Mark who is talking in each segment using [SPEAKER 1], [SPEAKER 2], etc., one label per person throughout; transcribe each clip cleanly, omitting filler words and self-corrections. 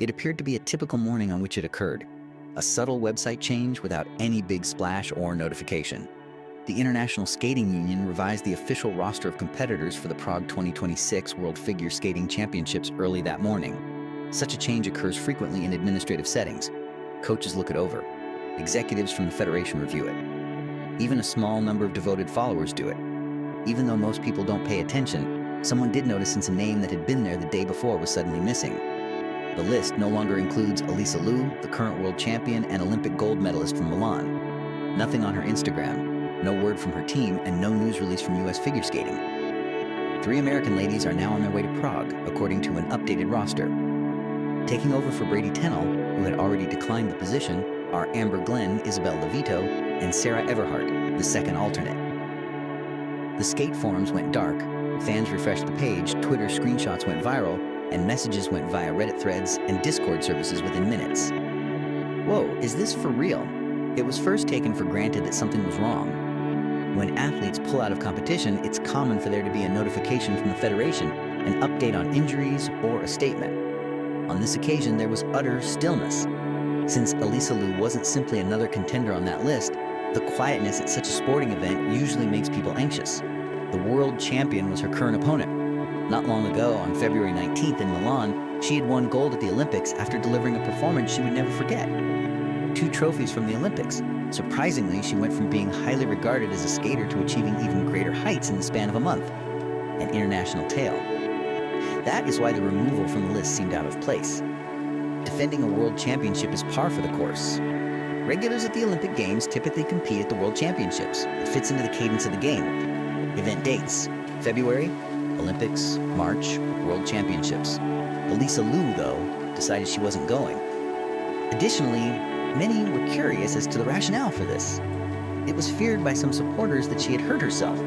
[SPEAKER 1] It appeared to be a typical morning on which it occurred, a subtle website change without any big splash or notification. The International Skating Union revised the official roster of competitors for the Prague 2026 World Figure Skating Championships early that morning. Such a change occurs frequently in administrative settings. Coaches look it over. Executives from the federation review it. Even a small number of devoted followers do it. Even though most people don't pay attention, someone did notice since a name that had been there the day before was suddenly missing. The list no longer includes Alysa Liu, the current world champion and Olympic gold medalist from Milan. Nothing on her Instagram, no word from her team, and no news release from US figure skating. 3 American ladies are now on their way to Prague, according to an updated roster. Taking over for Brady Tennell, who had already declined the position, are Amber Glenn, Isabel Levito, and Sarah Everhart, the second alternate. The skate forums went dark, fans refreshed the page, Twitter screenshots went viral, and messages went via Reddit threads and Discord services within minutes. Whoa, is this for real? It was first taken for granted that something was wrong. When athletes pull out of competition, it's common for there to be a notification from the federation, an update on injuries, or a statement. On this occasion, there was utter stillness. Since Alysa Liu wasn't simply another contender on that list, the quietness at such a sporting event usually makes people anxious. The world champion was her current opponent. Not long ago, on February 19th in Milan, she had won gold at the Olympics after delivering a performance she would never forget. 2 trophies from the Olympics. Surprisingly, she went from being highly regarded as a skater to achieving even greater heights in the span of a month. An international tale. That is why the removal from the list seemed out of place. Defending a world championship is par for the course. Regulars at the Olympic Games typically compete at the World Championships. It fits into the cadence of the game. Event dates: February, Olympics, March, World Championships. Alysa Liu, though, decided she wasn't going. Additionally, many were curious as to the rationale for this. It was feared by some supporters that she had hurt herself.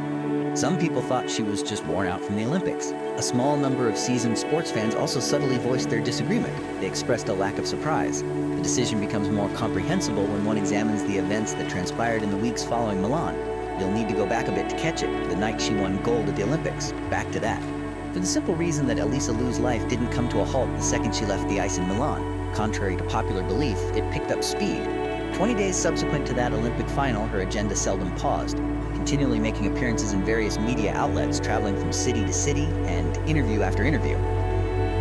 [SPEAKER 1] Some people thought she was just worn out from the Olympics. A small number of seasoned sports fans also subtly voiced their disagreement. They expressed a lack of surprise. The decision becomes more comprehensible when one examines the events that transpired in the weeks following Milan. You'll need to go back a bit to catch it, the night she won gold at the Olympics. Back to that. For the simple reason that Alysa Liu's life didn't come to a halt the second she left the ice in Milan. Contrary to popular belief, it picked up speed. 20 days subsequent to that Olympic final, her agenda seldom paused, continually making appearances in various media outlets, traveling from city to city and interview after interview.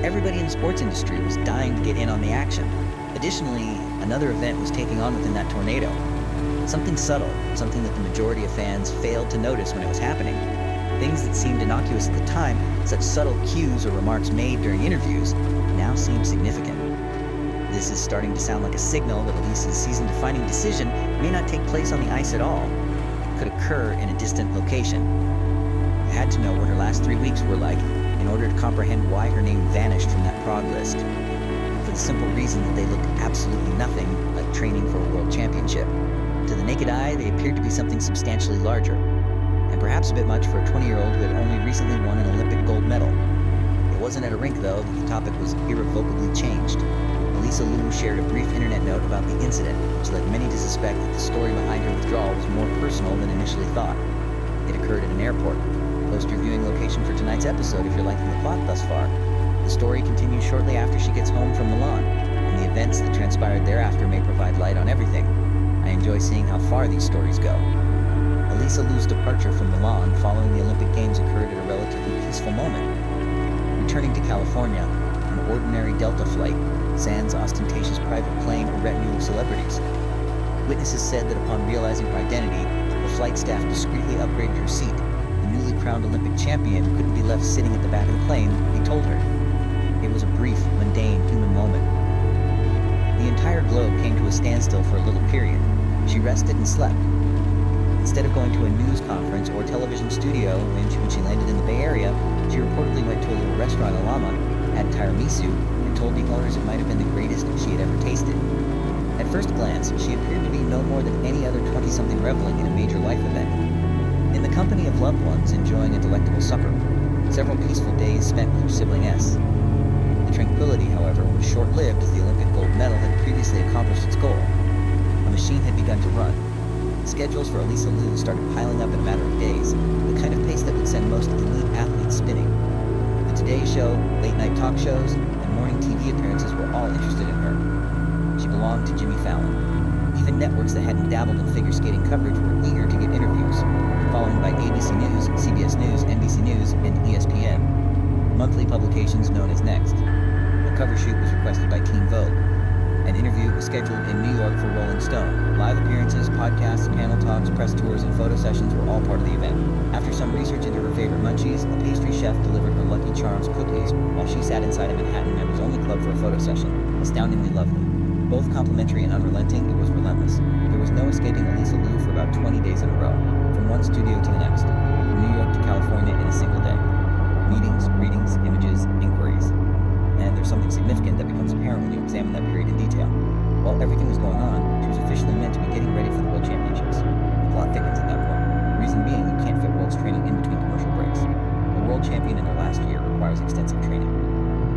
[SPEAKER 1] Everybody in the sports industry was dying to get in on the action. Additionally, another event was taking on within that tornado. Something subtle, something that the majority of fans failed to notice when it was happening. Things that seemed innocuous at the time, such subtle cues or remarks made during interviews, now seem significant. This is starting to sound like a signal that Alysa's season-defining decision may not take place on the ice at all. It could occur in a distant location. I had to know what her last 3 weeks were like in order to comprehend why her name vanished from that Prague list. For the simple reason that they looked absolutely nothing like training for a world championship. To the naked eye, they appeared to be something substantially larger, and perhaps a bit much for a 20-year-old who had only recently won an Olympic gold medal. It wasn't at a rink, though, that the topic was irrevocably changed. Alysa Liu shared a brief internet note about the incident, which led many to suspect that the story behind her withdrawal was more personal than initially thought. It occurred at an airport. Post your viewing location for tonight's episode if you're liking the plot thus far. The story continues shortly after she gets home from Milan, and the events that transpired thereafter may provide light on everything. I enjoy seeing how far these stories go. Alysa Liu's departure from Milan following the Olympic Games occurred at a relatively peaceful moment. Returning to California, an ordinary Delta flight, sans ostentatious private plane or retinue of celebrities. Witnesses said that upon realizing her identity, the flight staff discreetly upgraded her seat. The newly crowned Olympic champion couldn't be left sitting at the back of the plane, they told her. It was a brief, mundane, human moment. The entire globe came to a standstill for a little period. She rested and slept. Instead of going to a news conference or television studio, when she landed in the Bay Area, she reportedly went to a little restaurant in Lama, had tiramisu, and told the owners it might have been the greatest she had ever tasted. At first glance, she appeared to be no more than any other 20-something reveling in a major life event. In the company of loved ones enjoying a delectable supper, several peaceful days spent with her sibling S. The tranquility, however, was short-lived as the Olympic gold medal had previously accomplished its goal. A machine had begun to run. Schedules for Alysa Liu started piling up in a matter of days, the kind of pace that would send most elite athletes spinning. The Today Show, late-night talk shows, and morning and TV appearances were all interested in her. She belonged to Jimmy Fallon. Even networks that hadn't dabbled in figure skating coverage were eager to get interviews, followed by ABC News, CBS News, NBC News, and ESPN, monthly publications known as Next. A cover shoot was requested by Teen Vogue. An interview was scheduled in New York for Rolling Stone. Live appearances, podcasts, panel talks, press tours, and photo sessions were all part of the event. After some research into her favorite munchies, a pastry chef delivered her Lucky Charms cookies while she sat inside a Manhattan members-only club for a photo session. Astoundingly lovely. Both complimentary and unrelenting, it was relentless. There was no escaping Alysa Liu for about 20 days in a row, from one studio to the next, from New York to California in a single day. Meetings, greetings, images, inquiries. And there's something significant that becomes apparent when you examine that period in detail. While everything was going on, she was officially meant to be getting ready for the World Championships. The plot thickens at that point. The reason being, you can't fit World's training in between commercial breaks. A world champion in their last year requires extensive training.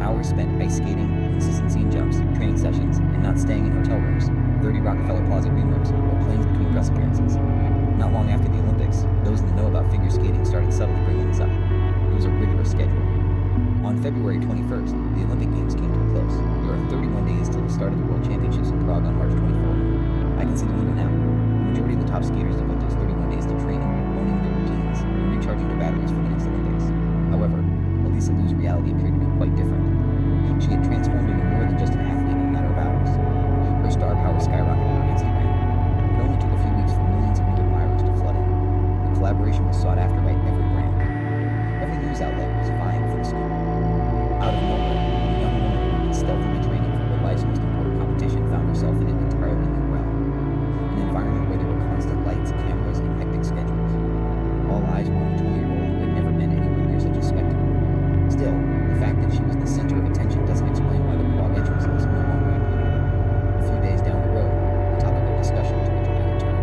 [SPEAKER 1] Hours spent ice skating, consistency in jumps, training sessions, and not staying in hotel rooms, 30 Rockefeller Plaza green rooms, or planes between press appearances. Not long after the Olympics, those in the know about figure skating started subtly bringing this up. It was a rigorous schedule. On February 21st, the Olympic Games came to a close. There are 31 days till the start of the World Championships in Prague on March 24th. I can see the window now. The majority of the top skaters devote those 31 days to training, honing their routines, and recharging their batteries for the next Olympics. However, Alysa Liu's reality appeared to be quite different. She had transformed into more than just an athlete in a matter of hours. Her star power skyrocketed on Instagram. It only took a few weeks for millions of new admirers to flood in. Her collaboration was sought after by every brand. Every news outlet was vying for the scoop. Out of nowhere, a young woman who had been stealthily training for her life's most important competition found herself in an entirely new realm. An environment where there were constant lights, cameras, and hectic schedules. All eyes were on the 20-year-old who had never been anywhere near such a spectacle. Still, the fact that she was the center of attention doesn't explain why the Prague entrance list no longer included her. A few days down the road, the topic of discussion took a dramatic turn.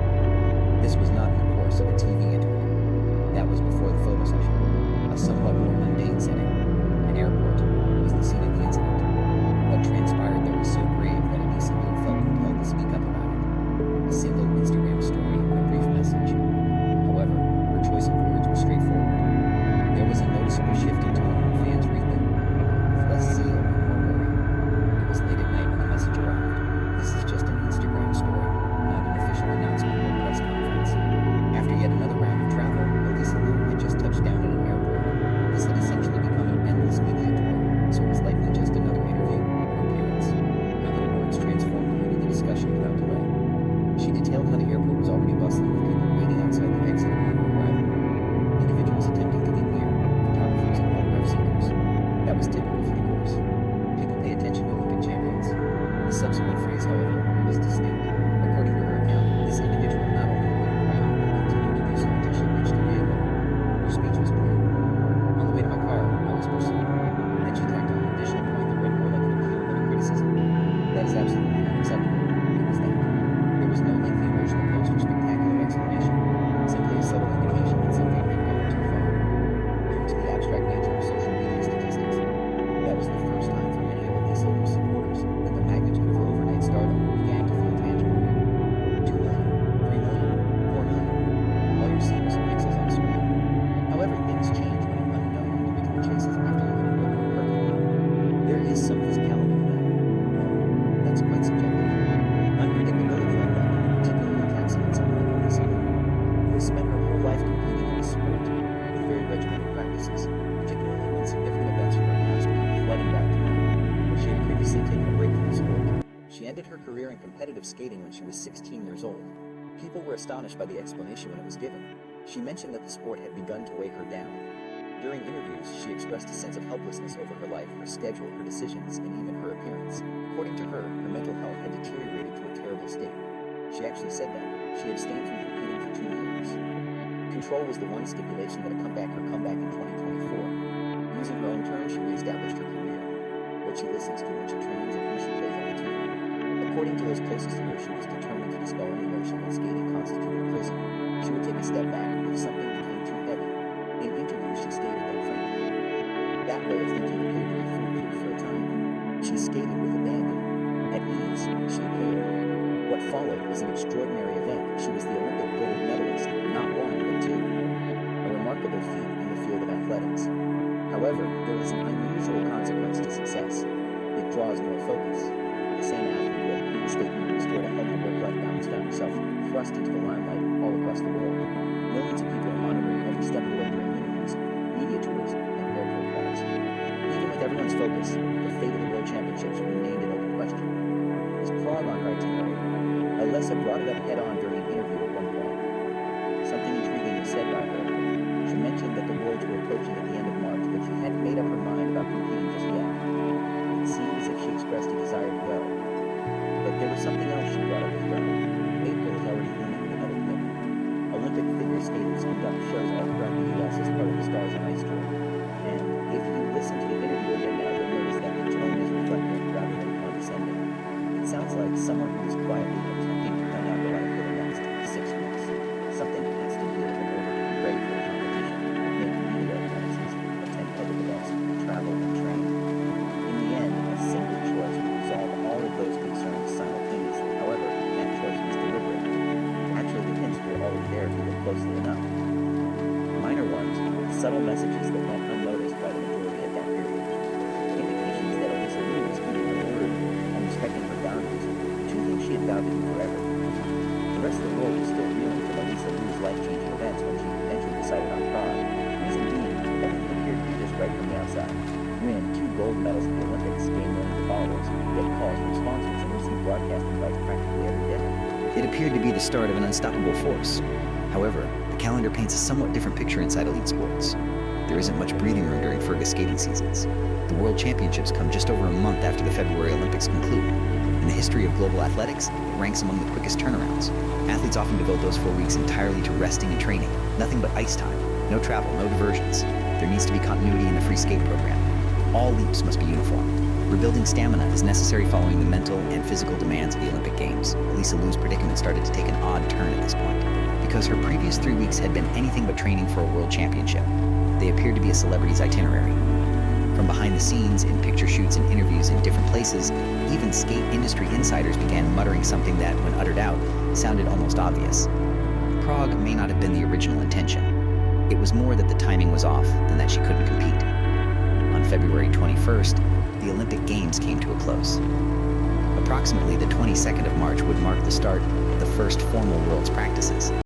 [SPEAKER 1] This was not in the course of a TV interview. That was before the photo session, a somewhat more mundane setting. An airport was the scene of the incident. What transpired there was so grave that Alysa Liu felt compelled to speak up about it. A single Instagram story and a brief message. However, her choice of words was straightforward. There was a noticeable shift in tone when fans read them. With less zeal and more worry. It was late at night when the message arrived. This is just an Instagram story, not an official announcement or press conference. After yet another round of travel, Alysa Liu had just touched down at an airport. This had essentially become an endless media tour, so it was likely just another interview or appearance. Now her words transformed the mood of the discussion without delay. She detailed how the airport was already bustling with people waiting outside the exit upon her arrival. Individuals attempting to get near, photographers and autograph seekers. That was typical for the course. People pay attention to Olympic champions. The subsequent phrase, however, was distinct. According to her account, this individual not only waited around, but continued to do so until she reached the vehicle. Her speech was plain. On the way to my car, I was pursued. Then she tacked on an additional point that read more like an appeal than a criticism. That is absolutely unacceptable. It was that. There was no lengthy emotional post or spectacular explanation, simply a subtle indication that something had gone too far. Due to the abstract nature of social media statistics, that was the first time for many of Alysa Liu's supporters that the magnitude of her overnight stardom began to feel tangible. 2 million, 3 million, 4 million. All you're seeing are some pixels on screen. However, things change when an unknown individual chases after you in an open parking lot. There is some physicality to that. No, that's quite subjective. Unpredictability like that can particularly taxing on someone like Alysa Liu, who has spent her whole life competing in a sport with very regimented practices, particularly when significant events from her past come flooding back to mind. She had previously taken a break from the sport. She ended her career in competitive skating when she was 16 years old. People were astonished by the explanation when it was given. She mentioned that the sport had begun to weigh her down. During interviews, she expressed a sense of helplessness over her life, her schedule, her decisions, and even her appearance. According to her mental health had deteriorated to a terrible state. She actually said that. She abstained from competing for 2 years. Control was the one stipulation that accompanied her comeback in 2024. Using her own terms, she reestablished her career. What she listens to, when she trains, and who she plays on the team. According to those closest to her, she was determined to dispel any notion that skating constituted a prison. She would take a step back if something became too heavy. In interviews, she stated that frankly. That way of thinking appeared to be foolproof for a time. She skated with abandon. At ease, she appeared. What followed was an extraordinary event. She was the Olympic gold medalist, not one, but two. A remarkable feat in the field of athletics. However, there is an unusual consequence to success. It
[SPEAKER 2] draws more focus. The same athlete who had beaten state meetings toward a healthy work-life balance found himself thrust into the limelight all across the world. Millions of people are monitoring every step of the way during interviews, media tours, and airport crowds. Even with everyone's focus, the fate of the World Championships remained an open question. Is Prague on her itinerary? Alysa brought it up head-on during an interview at one point. Something intriguing was said by her. She mentioned that the Worlds were approaching at the end of March, but she hadn't made up her mind about competing just yet. It seems as if she expressed a desire to go. But there was something else she brought up as well. April is already looming with another commitment. Olympic figure skaters conduct shows all throughout the U.S. as part of the Stars on Ice tour. And if you listen to the interview again now, you'll notice that the tone is reflective rather than condescending. It sounds like someone who is quietly attempting to plan out the life for the next 6 weeks. Something has to give in order to be ready for the competition, make media appearances, attend public events, travel, and train. In the end, a single choice will resolve all of those concerns simultaneously. However, that choice was deliberate. Actually, the hints were already there if you look closely enough. Minor ones, subtle messages that went unnoticed by the majority at that period. Indications that Alysa Liu was keeping her word and respecting her boundaries, two things she had vowed to do forever. The rest of the world was still reeling from Alysa Liu's life-changing events when she eventually decided on Prague. Reason being, everything appeared to be just right from the outside. Win 2 gold medals at the Olympics, gain millions of followers, get calls from sponsors, and receive broadcast invites practically every day.
[SPEAKER 1] It appeared to be the start of an unstoppable force. However, the calendar paints a somewhat different picture inside elite sports. There isn't much breathing room during Fergus skating seasons. The World Championships come just over a month after the February Olympics conclude. In the history of global athletics, it ranks among the quickest turnarounds. Athletes often devote those 4 weeks entirely to resting and training. Nothing but ice time. No travel, no diversions. There needs to be continuity in the free skate program. All leaps must be uniform. Rebuilding stamina is necessary following the mental and physical demands of the Olympic Games. Alysa Liu's predicament started to take an odd turn at this point. Because her previous 3 weeks had been anything but training for a world championship, they appeared to be a celebrity's itinerary. From behind the scenes, in picture shoots and interviews in different places, even skate industry insiders began muttering something that, when uttered out, sounded almost obvious. Prague may not have been the original intention. It was more that the timing was off than that she couldn't compete. On February 21st, the Olympic Games came to a close. Approximately the 22nd of March would mark the start of the first formal Worlds practices.